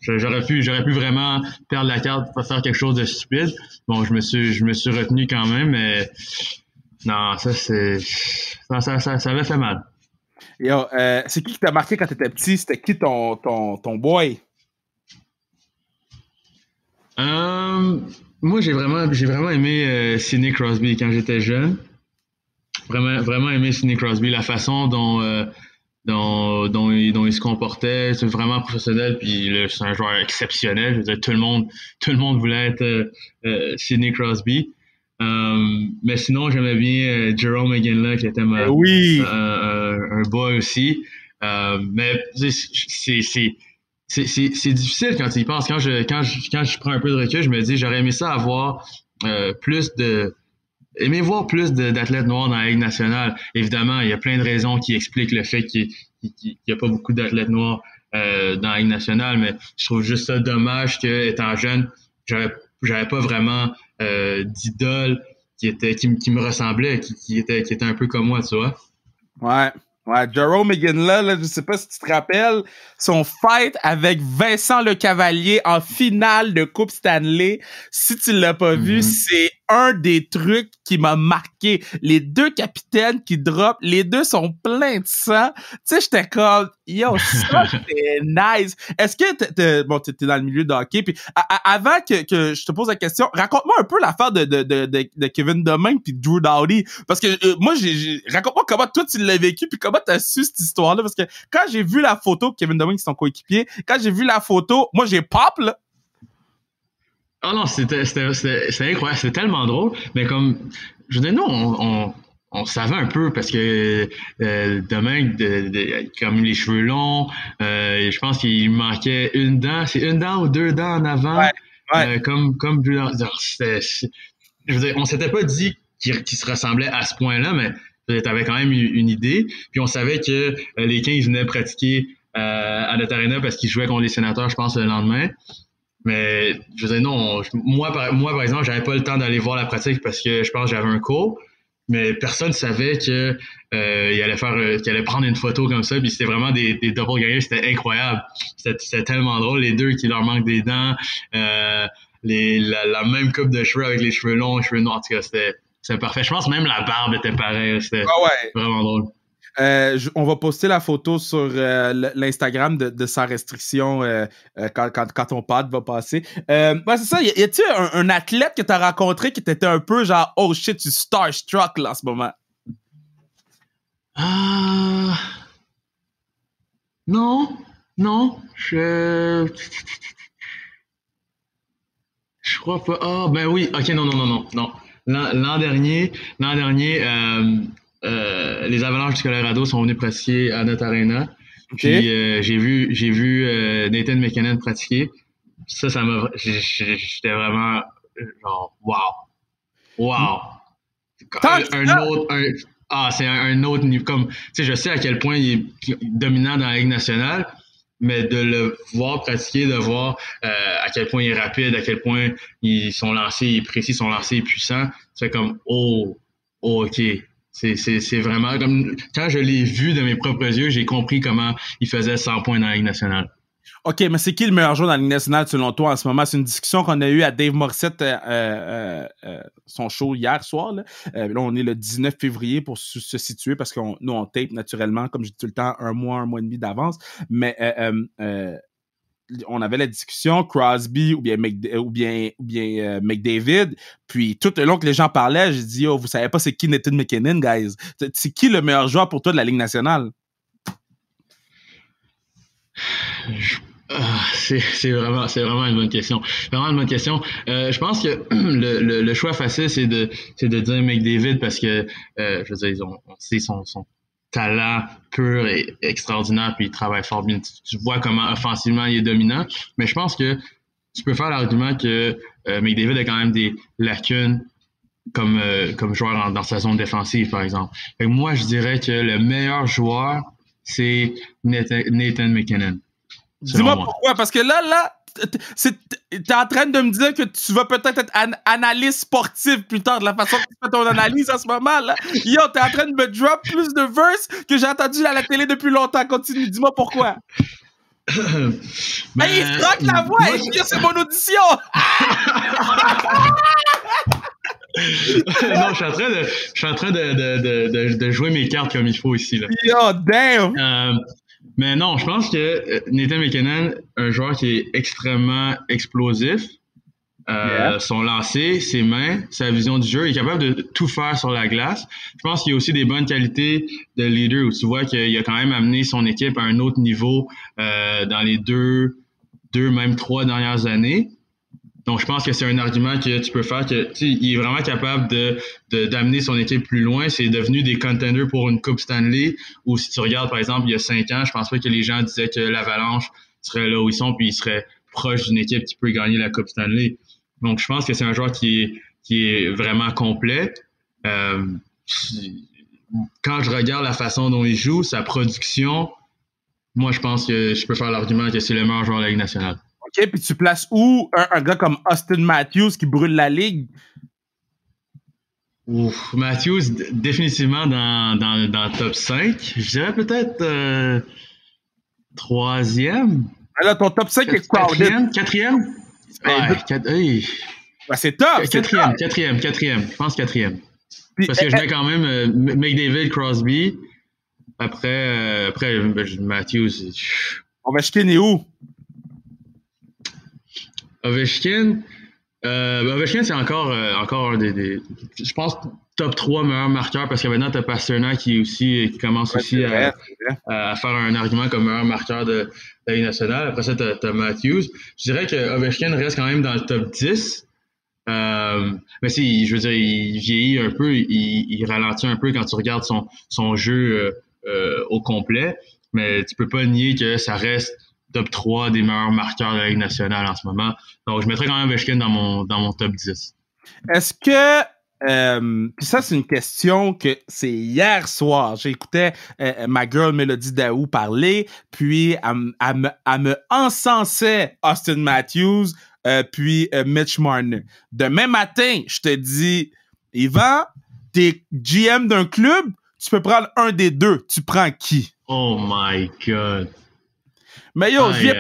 [SPEAKER 3] j'aurais pu vraiment perdre la carte pour faire quelque chose de stupide. Bon, je me suis retenu quand même, mais non, ça avait fait mal.
[SPEAKER 1] Yo, c'est qui t'a marqué quand t'étais petit? C'était qui ton boy?
[SPEAKER 3] Moi, j'ai vraiment aimé Sidney Crosby quand j'étais jeune. Vraiment aimé Sidney Crosby, la façon dont il se comportait, c'est vraiment professionnel, puis c'est un joueur exceptionnel. Je veux dire, tout le monde voulait être Sidney Crosby. Mais sinon, j'aimais bien Jarome McGinley, qui était un boy aussi. Mais c'est difficile quand tu y penses. Quand je prends un peu de recul, je me dis, j'aurais aimé ça avoir aimer voir plus d'athlètes noirs dans la Ligue nationale. Évidemment, il y a plein de raisons qui expliquent le fait qu'il n'y a pas beaucoup d'athlètes noirs dans la Ligue nationale, mais je trouve juste ça dommage que, étant jeune, j'avais pas vraiment d'idole qui me ressemblait, qui était un peu comme moi, tu vois.
[SPEAKER 1] Ouais, Jarome McGinley, là, je sais pas si tu te rappelles, son fight avec Vincent Lecavalier en finale de Coupe Stanley. Si tu l'as pas vu, c'est un des trucs qui m'a marqué. Les deux capitaines qui drop, les deux sont pleins de sang. Tu sais, j'étais comme, yo, ça, c'est nice. Est-ce que t'es dans le milieu de hockey, puis avant que je te pose la question, raconte-moi un peu l'affaire de Kevin Domingue puis Drew Doughty, parce que moi, raconte-moi comment toi tu l'as vécu, puis comment t'as su cette histoire-là, parce que quand j'ai vu la photo, Kevin Domingue c'est son coéquipier, quand j'ai vu la photo, moi j'ai pop, là.
[SPEAKER 3] Oh non, c'était incroyable, c'était tellement drôle, mais comme, je veux dire, nous, on savait un peu parce que Domingue, comme les cheveux longs, je pense qu'il manquait une dent, c'est une dent ou deux dents en avant,
[SPEAKER 1] ouais.
[SPEAKER 3] comme je veux dire, on s'était pas dit qu'il se ressemblait à ce point-là, mais t'avais quand même une idée, puis on savait que les Kings venaient pratiquer à notre arena parce qu'ils jouaient contre les Sénateurs, je pense, le lendemain. Mais je veux dire, non, moi, par exemple, j'avais pas le temps d'aller voir la pratique parce que je pense que j'avais un cours. Mais personne savait que qu'il allait prendre une photo comme ça, puis c'était vraiment des doppelgangers, c'était incroyable. C'était tellement drôle, les deux qui leur manquent des dents, la même coupe de cheveux avec les cheveux longs, les cheveux noirs, en tout cas, c'était parfait. Je pense que même la barbe était pareille, c'était vraiment drôle.
[SPEAKER 1] On va poster la photo sur l'Instagram de sa restriction quand ton pod va passer. Ouais, c'est ça. Y a-t-il un athlète que t'as rencontré qui t'était un peu genre, oh shit, tu starstruck là en ce moment?
[SPEAKER 3] Non. Je crois pas. Ah, ben oui. Ok, non. L'an dernier, les Avalanches du Colorado sont venus pratiquer à notre arena. Okay. Puis j'ai vu Nathan MacKinnon pratiquer. Ça m'a. J'étais vraiment genre wow. C'est un autre niveau. Comme, tu sais, je sais à quel point il est dominant dans la Ligue nationale, mais de le voir pratiquer, de voir à quel point il est rapide, à quel point son lancer est précis, son lancer est puissant, c'est comme ok. C'est vraiment comme quand je l'ai vu de mes propres yeux, j'ai compris comment il faisait 100 points dans la Ligue nationale.
[SPEAKER 1] OK, mais c'est qui le meilleur joueur dans la Ligue nationale selon toi en ce moment? C'est une discussion qu'on a eue à Dave Morissette, son show hier soir. Là, on est le 19 février pour se situer parce que nous, on tape naturellement, comme je dis tout le temps, un mois et demi d'avance. Mais on avait la discussion Crosby ou bien McDavid. Puis tout le long que les gens parlaient, j'ai dit, vous savez pas c'est qui Nathan MacKinnon, guys? C'est qui le meilleur joueur pour toi de la Ligue nationale?
[SPEAKER 3] C'est vraiment une bonne question. Je pense que le choix facile, c'est de dire McDavid parce que je veux dire, on sait son talent pur et extraordinaire, puis il travaille fort bien. Tu vois comment offensivement il est dominant. Mais je pense que tu peux faire l'argument que McDavid a quand même des lacunes comme joueur dans sa zone défensive, par exemple. Fait que moi, je dirais que le meilleur c'est Nathan MacKinnon.
[SPEAKER 1] Dis-moi pourquoi, parce que là, t'es en train de me dire que tu vas peut-être être analyste sportif plus tard, de la façon que tu fais ton analyse en ce moment, là. Yo, t'es en train de me drop plus de verse que j'ai entendu à la télé depuis longtemps. Continue, dis-moi pourquoi. Il se rock la voix, c'est mon audition!
[SPEAKER 3] Non, je suis en train de jouer mes cartes comme il faut ici, là.
[SPEAKER 1] Yo, damn!
[SPEAKER 3] Mais non, je pense que Nathan MacKinnon, un joueur qui est extrêmement explosif, son lancer, ses mains, sa vision du jeu, il est capable de tout faire sur la glace. Je pense qu'il y a aussi des bonnes qualités de leader où tu vois qu'il a quand même amené son équipe à un autre niveau dans les deux, même 3 dernières années. Donc, je pense que c'est un argument que tu peux faire que, tu sais, il est vraiment capable d'amener son équipe plus loin. C'est devenu des contenders pour une Coupe Stanley. Ou si tu regardes, par exemple, il y a 5 ans, je pense pas que les gens disaient que l'Avalanche serait là où ils sont puis ils seraient proches d'une équipe qui peut gagner la Coupe Stanley. Donc, je pense que c'est un joueur qui est vraiment complet. Quand je regarde la façon dont il joue, sa production, moi, je pense que je peux faire l'argument que c'est le meilleur joueur de la Ligue nationale.
[SPEAKER 1] OK, puis tu places où un gars comme Austin Matthews qui brûle la ligue?
[SPEAKER 3] Ouf, Matthews, définitivement dans le top 5. Je dirais peut-être 3e.
[SPEAKER 1] Alors, ton top 5 est crowded.
[SPEAKER 3] 4e? Ouais,
[SPEAKER 1] c'est top.
[SPEAKER 3] 4e. Je pense 4e. Puis, parce que je mets quand même McDavid, Crosby. Après Matthews.
[SPEAKER 1] Ovechkin est où?
[SPEAKER 3] Ovechkin, c'est encore un des je pense top 3 meilleurs marqueurs parce que maintenant t'as Pastrnak qui commence aussi à faire un argument comme meilleur marqueur de la Ligue nationale. Après ça t'as Matthews. Je dirais que Ovechkin reste quand même dans le top 10. Mais si, je veux dire, il vieillit un peu, il ralentit un peu quand tu regardes son jeu au complet, mais tu peux pas nier que ça reste top 3 des meilleurs marqueurs de la Ligue nationale en ce moment. Donc, je mettrais quand même Ovechkin dans mon top 10. Est-ce
[SPEAKER 1] que... puis ça, c'est une question que c'est hier soir. J'écoutais ma girl Mélodie Daou parler, puis elle me encensait Austin Matthews puis Mitch Marner. Demain matin, je te dis, Yvan, t'es GM d'un club, tu peux prendre un des deux. Tu prends qui?
[SPEAKER 3] Oh my God.
[SPEAKER 1] Mais yo, viens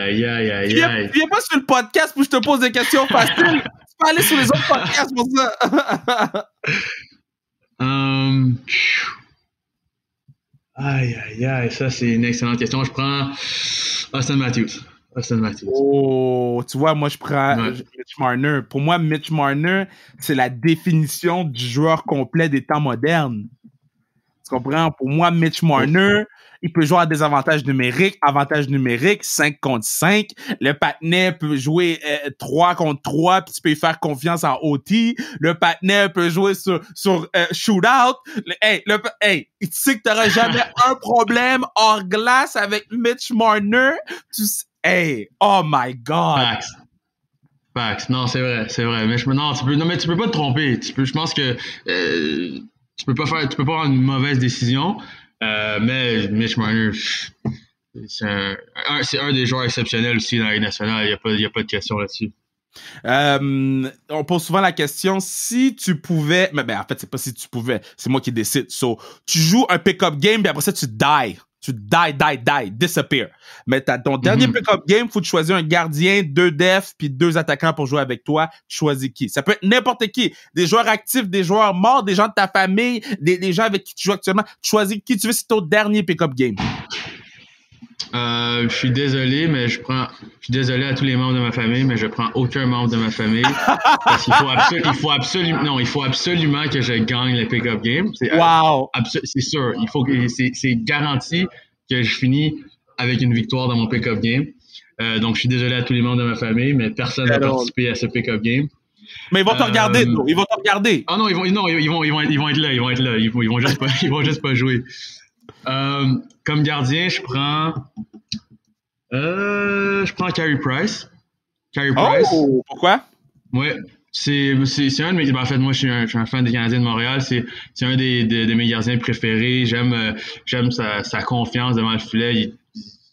[SPEAKER 1] pas sur le podcast pour que je te pose des questions faciles. Tu peux aller sur les autres podcasts pour ça.
[SPEAKER 3] Aïe, ça c'est une excellente question. Je prends Austin Matthews.
[SPEAKER 1] Oh, tu vois, moi je prends Mitch Marner. Pour moi, Mitch Marner, c'est la définition du joueur complet des temps modernes. Tu comprends? Pour moi, Mitch Marner, il peut jouer à des avantages numériques, 5 contre 5. Le patinet peut jouer 3 contre 3, puis tu peux lui faire confiance en OT. Le patinet peut jouer sur shootout. Tu sais que t'auras jamais un problème hors glace avec Mitch Marner. Oh my God!
[SPEAKER 3] Facts. Non, c'est vrai. Mais tu peux pas te tromper. Je pense que tu peux pas avoir une mauvaise décision. Mais Mitch Marner, c'est un des joueurs exceptionnels aussi dans la Ligue nationale. Il y a pas de question là-dessus.
[SPEAKER 1] On pose souvent la question, si tu pouvais... Mais en fait, c'est pas si tu pouvais. C'est moi qui décide. So, tu joues un pick-up game, puis après ça, tu die. Tu disappear. Mais t'as ton dernier pick-up game, faut te choisir un gardien, 2 defs, puis 2 attaquants pour jouer avec toi. Tu choisis qui? Ça peut être n'importe qui. Des joueurs actifs, des joueurs morts, des gens de ta famille, des gens avec qui tu joues actuellement. Tu choisis qui tu veux, c'est ton dernier pick-up game.
[SPEAKER 3] Je suis désolé à tous les membres de ma famille, mais je prends aucun membre de ma famille parce qu'il faut absolument que je gagne le pick-up game. C'est sûr. C'est garanti que je finis avec une victoire dans mon pick-up game. Donc, je suis désolé à tous les membres de ma famille, mais personne n'a participé à ce pick-up game.
[SPEAKER 1] Mais ils vont te regarder, ils vont te regarder.
[SPEAKER 3] Ah non, ils vont être là. Ils vont juste pas jouer. Comme gardien, je prends Carey Price.
[SPEAKER 1] Oh, pourquoi?
[SPEAKER 3] Ouais, c'est un de mes... En fait, moi, je suis un fan des Canadiens de Montréal. C'est un de mes gardiens préférés. J'aime sa confiance devant le filet,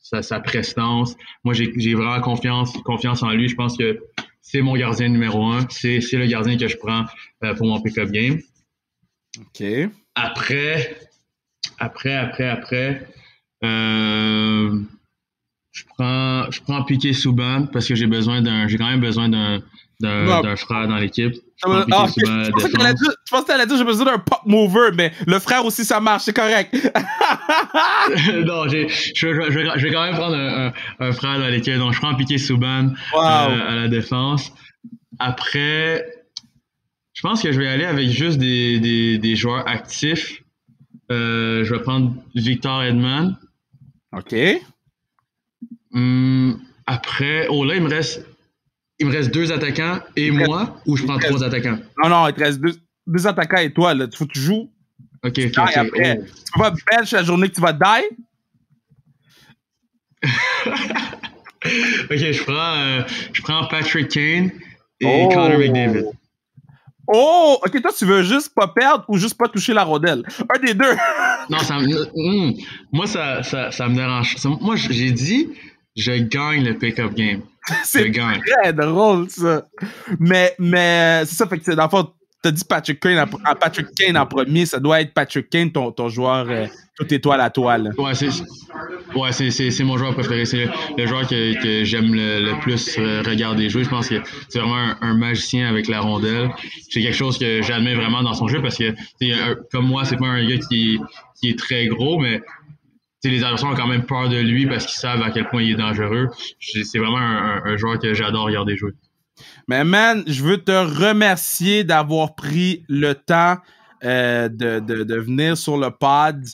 [SPEAKER 3] sa prestance. Moi, j'ai vraiment confiance en lui. Je pense que c'est mon gardien numéro 1. C'est le gardien que je prends pour mon pick-up game.
[SPEAKER 1] OK.
[SPEAKER 3] Après, je prends Piquet Subban parce que j'ai quand même besoin d'un frère dans l'équipe.
[SPEAKER 1] Je pensais que t'allais dire j'ai besoin d'un pop mover, mais le frère aussi ça marche, c'est correct.
[SPEAKER 3] Non, je vais quand même prendre un frère dans l'équipe, donc je prends Piquet Subban à la défense. Après, je pense que je vais aller avec juste des joueurs actifs. Je vais prendre Victor Hedman.
[SPEAKER 1] OK.
[SPEAKER 3] Après, là, il me reste 2 attaquants et moi, ou je prends 3 attaquants?
[SPEAKER 1] Non, il te reste 2 attaquants et toi, là. Faut que tu joues.
[SPEAKER 3] OK.
[SPEAKER 1] Après. Tu vas bench la journée que tu vas die.
[SPEAKER 3] OK, je prends Patrick Kane et Connor McDavid.
[SPEAKER 1] Oh, OK, toi, tu veux juste pas perdre ou juste pas toucher la rondelle? Un des deux.
[SPEAKER 3] Non, moi, ça me dérange. Moi, j'ai dit, je gagne le pick-up game.
[SPEAKER 1] C'est très drôle, ça. Mais c'est ça, fait que dans le fond, t'as dit Patrick Kane en premier, ça doit être Patrick Kane, ton joueur, toute étoile à toile.
[SPEAKER 3] Ouais, c'est mon joueur préféré. C'est le joueur que j'aime le plus regarder jouer. Je pense que c'est vraiment un magicien avec la rondelle. C'est quelque chose que j'admets vraiment dans son jeu parce que, comme moi, c'est pas un gars qui est très gros, mais les adversaires ont quand même peur de lui parce qu'ils savent à quel point il est dangereux. C'est vraiment un joueur que j'adore regarder jouer.
[SPEAKER 1] Mais man, je veux te remercier d'avoir pris le temps de venir sur le pod.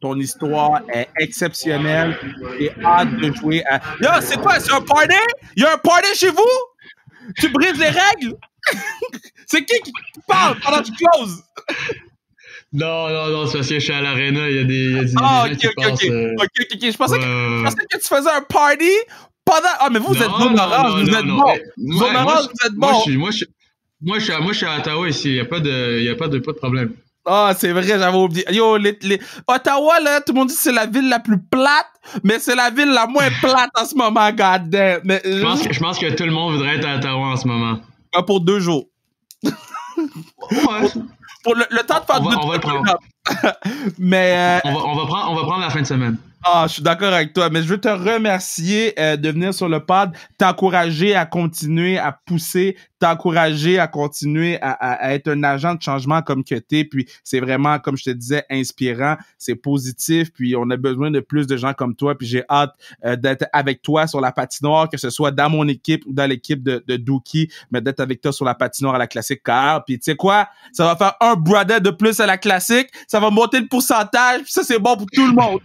[SPEAKER 1] Ton histoire est exceptionnelle. J'ai hâte de jouer à... Yo, c'est quoi? C'est un party? Il y a un party chez vous? Tu brises les règles? C'est qui parle pendant que tu closes?
[SPEAKER 3] Non, c'est parce que je suis à l'Arena, il y a des gens qui passent...
[SPEAKER 1] OK. Je pensais que tu faisais un party pendant... Ah, mais vous êtes zone orange, vous êtes bon. Zone orange, vous êtes bon.
[SPEAKER 3] Moi, je suis à Ottawa ici, il n'y a pas de problème.
[SPEAKER 1] Ah, c'est vrai, j'avais oublié. Yo, Ottawa, là, tout le monde dit que c'est la ville la plus plate, mais c'est la ville la moins plate en ce moment, goddamn. Mais,
[SPEAKER 3] je pense que tout le monde voudrait être à Ottawa en ce moment.
[SPEAKER 1] Pour 2 jours.
[SPEAKER 3] Ouais.
[SPEAKER 1] Pour le temps de faire
[SPEAKER 3] on va le prendre.
[SPEAKER 1] Mais
[SPEAKER 3] on va prendre la fin de semaine.
[SPEAKER 1] Ah, je suis d'accord avec toi, mais je veux te remercier de venir sur le pod, t'encourager à continuer à pousser, t'encourager à continuer à être un agent de changement comme que t'es, puis c'est vraiment, comme je te disais, inspirant, c'est positif, puis on a besoin de plus de gens comme toi, puis j'ai hâte d'être avec toi sur la patinoire, que ce soit dans mon équipe ou dans l'équipe de Dookie, mais d'être avec toi sur la patinoire à la Classique car, puis tu sais quoi, ça va faire un brother de plus à la Classique, ça va monter le pourcentage, puis ça c'est bon pour tout le monde.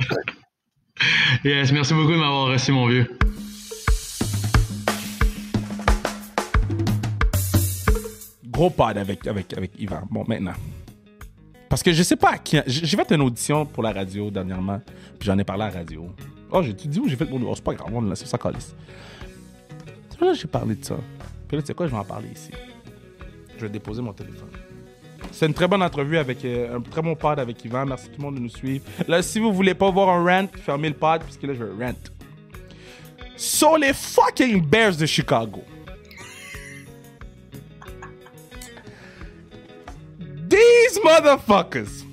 [SPEAKER 3] Yes, merci beaucoup de m'avoir reçu, mon vieux.
[SPEAKER 1] Gros pod avec Yvan. Bon, maintenant. Parce que je sais pas à qui... J'ai fait une audition pour la radio dernièrement, puis j'en ai parlé à la radio. Oh, j'ai-tu dit où j'ai fait mon... Oh, c'est pas grave, on l'a, c'est ça calisse. Là, j'ai parlé de ça. Puis là, tu sais quoi, je vais en parler ici. Je vais déposer mon téléphone. C'est une très bonne entrevue avec un très bon pod avec Yvan. Merci tout le monde de nous suivre. Là, si vous voulez pas voir un rant, fermez le pod, puisque là, je vais rant. So, les fucking Bears de Chicago. These motherfuckers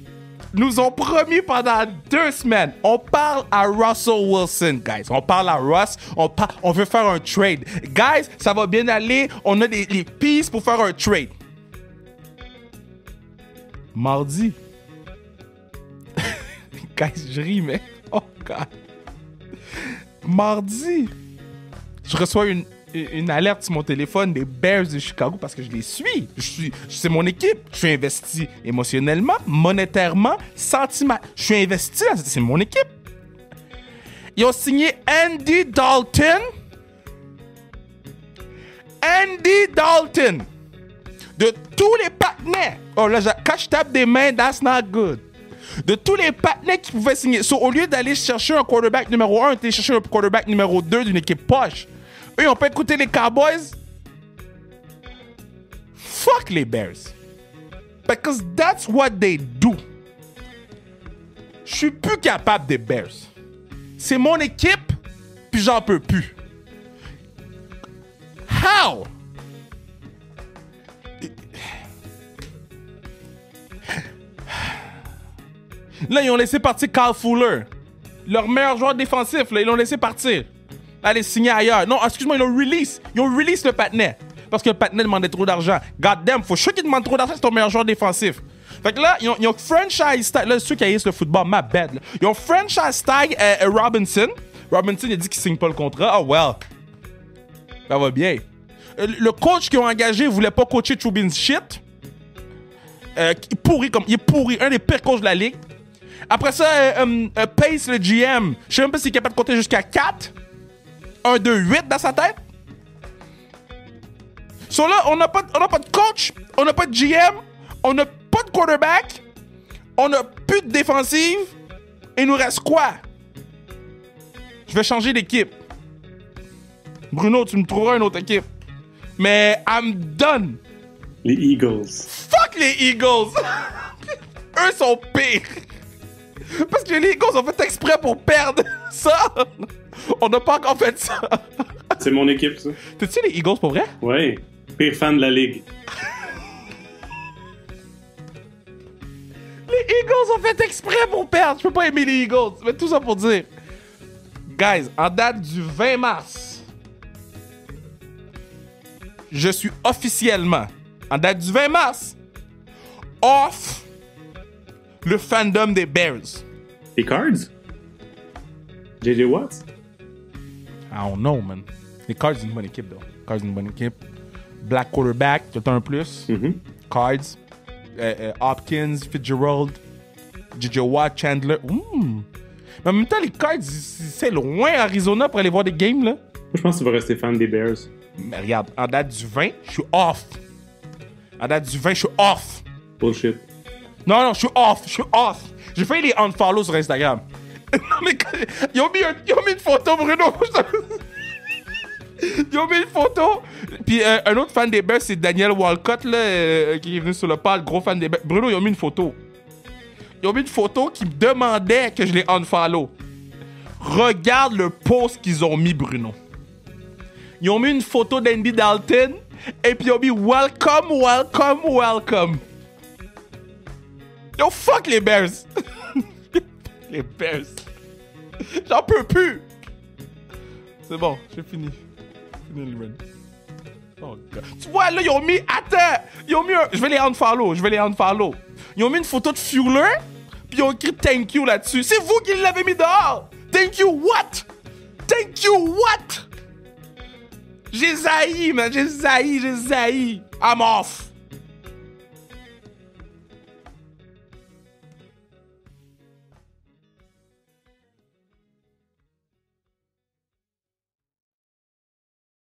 [SPEAKER 1] nous ont promis pendant 2 semaines. On parle à Russell Wilson, guys. On parle à Russ. On veut faire un trade. Guys, ça va bien aller. On a les pistes pour faire un trade. Mardi. Guys, je ris, mais... Oh, God. Mardi. Je reçois une alerte sur mon téléphone des Bears de Chicago parce que je les suis. C'est mon équipe. Je suis investi émotionnellement, monétairement, sentimentalement. Je suis investi là. C'est mon équipe. Ils ont signé Andy Dalton. Andy Dalton. De tous les partenaires. Oh là, quand je tape des mains, that's not good. De tous les partenaires qui pouvaient signer. So, au lieu d'aller chercher un quarterback numéro 1, d'aller chercher un quarterback numéro 2 d'une équipe poche. Eux, ils n'ont pas écouté les Cowboys. Fuck les Bears. Because that's what they do. Je suis plus capable des Bears. C'est mon équipe, puis j'en peux plus. How? Là, ils ont laissé partir Kyle Fuller. Leur meilleur joueur défensif, là, ils l'ont laissé partir. Aller signer ailleurs. Non, excuse-moi, ils ont release le patinet. Parce que le patinet demandait trop d'argent. God damn, faut sûr qu'il demande trop d'argent, c'est ton meilleur joueur défensif. Fait que là, ils ont franchise tag. Là, ceux qui haïssent le football, my bad. Là. Ils ont franchise tag Robinson. Robinson, il a dit qu'il signe pas le contrat. Oh, well. Ça va bien. Le coach qu'ils ont engagé voulait pas coacher Trubin's shit. Il est pourri. Un des pires coachs de la ligue. Après ça, Pace, le GM, je sais même pas s'il est capable de compter jusqu'à 4. 1, 2, 8 dans sa tête. So là, on n'a pas de coach, on n'a pas de GM, on n'a pas de quarterback, on n'a plus de défensive. Et il nous reste quoi? Je vais changer d'équipe. Bruno, tu me trouveras une autre équipe. Mais I'm done.
[SPEAKER 2] Les Eagles.
[SPEAKER 1] Fuck les Eagles! Eux sont pires. Parce que les Eagles ont fait exprès pour perdre ça. On n'a pas encore fait ça.
[SPEAKER 2] C'est mon équipe, ça.
[SPEAKER 1] T'es-tu les Eagles pour vrai?
[SPEAKER 2] Ouais. Pire fan de la ligue.
[SPEAKER 1] Les Eagles ont fait exprès pour perdre. Je peux pas aimer les Eagles. Mais tout ça pour dire. Guys, en date du 20 mars, je suis officiellement, en date du 20 mars, off le fandom des Bears.
[SPEAKER 2] Les Cards? J.J. Watts?
[SPEAKER 1] I don't know, man. Les Cards, c'est une bonne équipe, though. Cards, c'est une bonne équipe. Black quarterback, tout un plus.
[SPEAKER 2] Mm-hmm.
[SPEAKER 1] Cards. Hopkins, Fitzgerald, J.J. Watt, Chandler. Mais en même temps, les Cards, c'est loin, Arizona, pour aller voir des games, là.
[SPEAKER 2] Je pense que tu vas rester fan des Bears.
[SPEAKER 1] Mais regarde, en date du 20, je suis off. En date du 20, je suis off.
[SPEAKER 2] Bullshit.
[SPEAKER 1] Non, je suis off. J'ai fait les unfollow sur Instagram. Non, mais ils ont mis une photo, Bruno. Ils ont mis une photo. Puis un autre fan des Bears, c'est Daniel Walcott, là, qui est venu sur le pod, gros fan des Bears. Bruno, ils ont mis une photo. Ils ont mis une photo qui me demandait que je les unfollow. Regarde le post qu'ils ont mis, Bruno. Ils ont mis une photo d'Andy Dalton et puis ils ont mis welcome, welcome, welcome. Yo, fuck les Bears. Les Bears. J'en peux plus. C'est bon, j'ai fini. Fini le run. Oh, God. Tu vois, là, ils ont mis... Attends! Ils ont mis un... Je vais les unfollow. Ils ont mis une photo de Fuller, puis ils ont écrit thank you là-dessus. C'est vous qui l'avez mis dehors! Thank you what? Thank you what? J'ai zaï, man. J'ai zaï. I'm off.